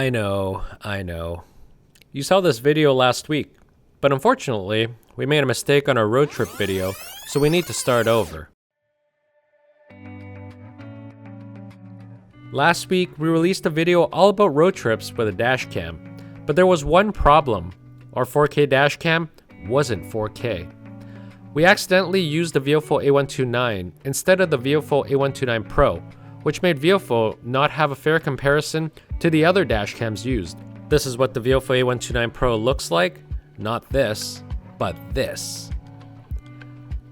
I know. You saw this video last week, but unfortunately, we made a mistake on our road trip video, so we need to start over. Last week, we released a video all about road trips with a dash cam, but there was one problem. Our 4K dash cam wasn't 4K. We accidentally used the Viofo A129 instead of the Viofo A129 Pro, which made Viofo not have a fair comparison to the other dash cams used. This is what the Viofo A129 Pro looks like. Not this, but this.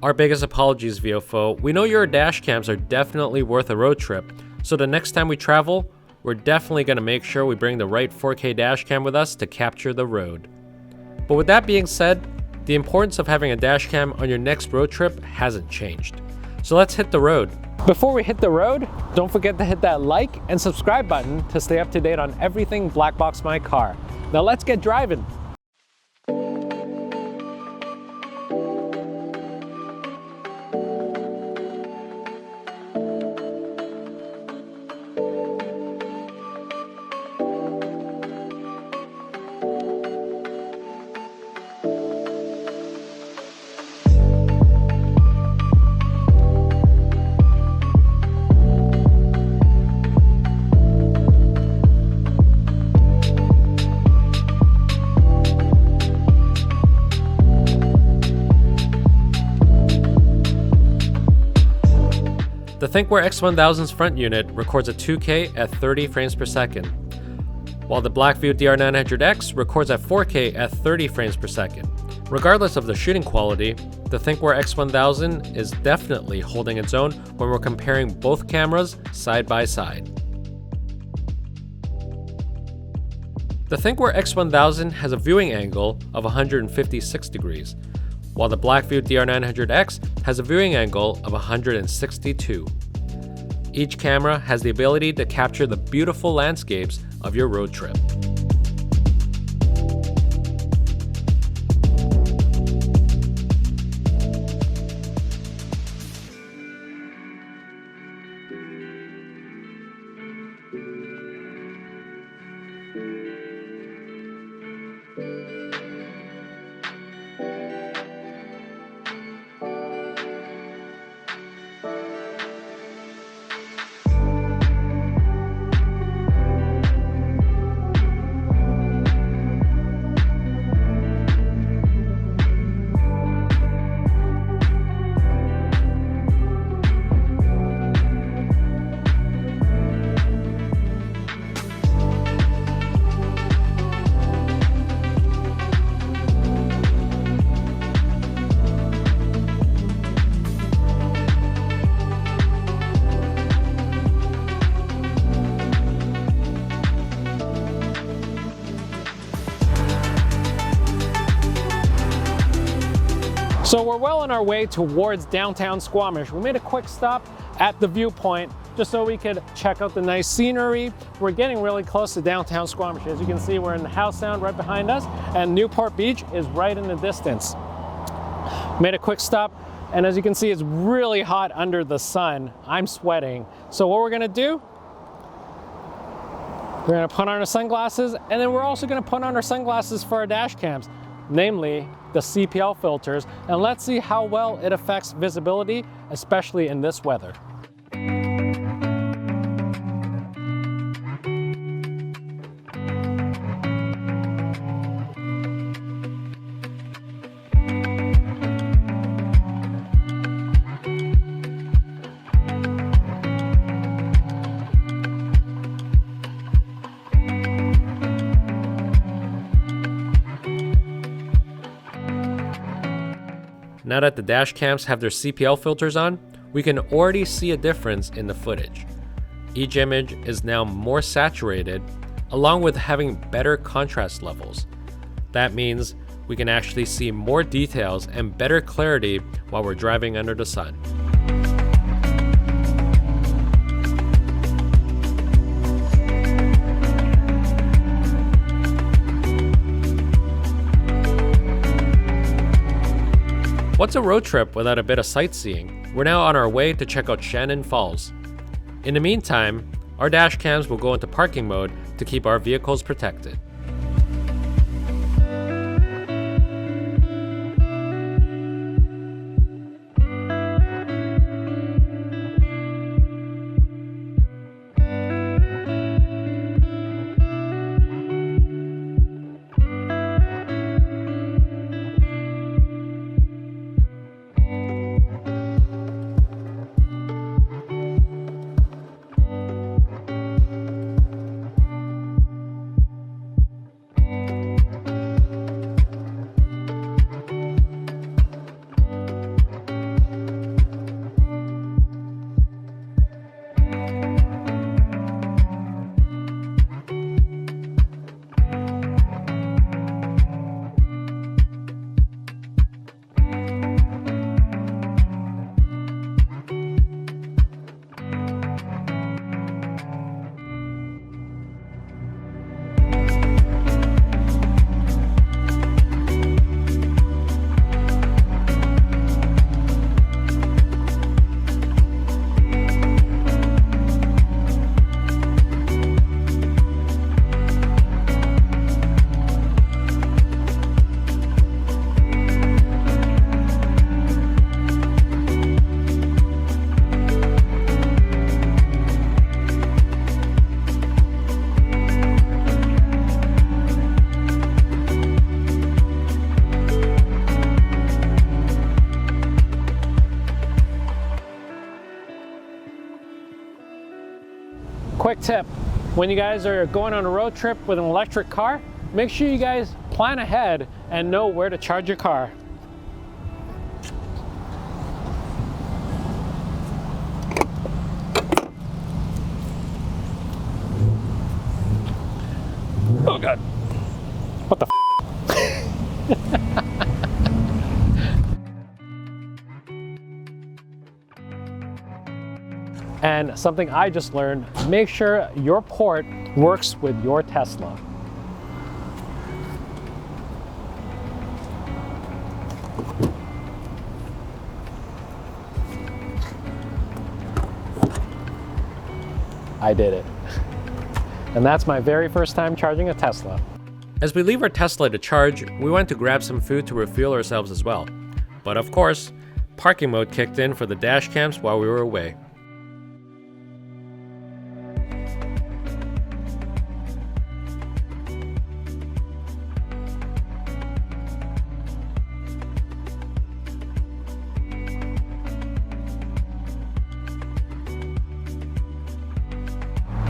Our biggest apologies, Viofo. We know your dash cams are definitely worth a road trip, so the next time we travel, we're definitely going to make sure we bring the right 4K dash cam with us to capture the road. But with that being said, the importance of having a dash cam on your next road trip hasn't changed. So let's hit the road. Before we hit the road, don't forget to hit that like and subscribe button to stay up to date on everything BlackboxMyCar. Now let's get driving. The Thinkware X1000's front unit records a 2K at 30 frames per second, while the BlackVue DR900X records at 4K at 30 frames per second. Regardless of the shooting quality, the Thinkware X1000 is definitely holding its own when we're comparing both cameras side by side. The Thinkware X1000 has a viewing angle of 156 degrees, while the BlackVue DR900X has a viewing angle of 162. Each camera has the ability to capture the beautiful landscapes of your road trip. So we're well on our way towards downtown Squamish. We made a quick stop at the viewpoint just so we could check out the nice scenery. We're getting really close to downtown Squamish. As you can see, we're in the house sound right behind us, and Newport Beach is right in the distance. Made a quick stop, and as you can see, it's really hot under the sun. I'm sweating. So what we're gonna do, we're gonna put on our sunglasses, and then we're also gonna put on our sunglasses for our dash cams, namely the CPL filters, and let's see how well it affects visibility, especially in this weather. Now that the dash cams have their CPL filters on, we can already see a difference in the footage. Each image is now more saturated, along with having better contrast levels. That means we can actually see more details and better clarity while we're driving under the sun. What's a road trip without a bit of sightseeing? We're now on our way to check out Shannon Falls. In the meantime, our dash cams will go into parking mode to keep our vehicles protected. Quick tip, when you guys are going on a road trip with an electric car, make sure you guys plan ahead and know where to charge your car. Oh God, what the f? And something I just learned, make sure your port works with your Tesla. I did it. And that's my very first time charging a Tesla. As we leave our Tesla to charge, we went to grab some food to refuel ourselves as well. But of course, parking mode kicked in for the dash cams while we were away.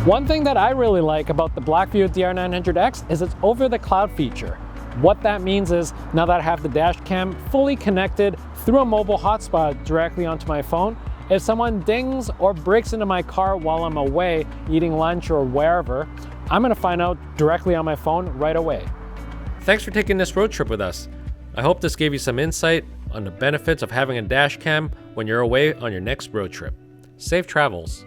One thing that I really like about the BlackVue DR900X is its over-the-cloud feature. What that means is, now that I have the dash cam fully connected through a mobile hotspot directly onto my phone, if someone dings or breaks into my car while I'm away eating lunch or wherever, I'm gonna find out directly on my phone right away. Thanks for taking this road trip with us. I hope this gave you some insight on the benefits of having a dash cam when you're away on your next road trip. Safe travels.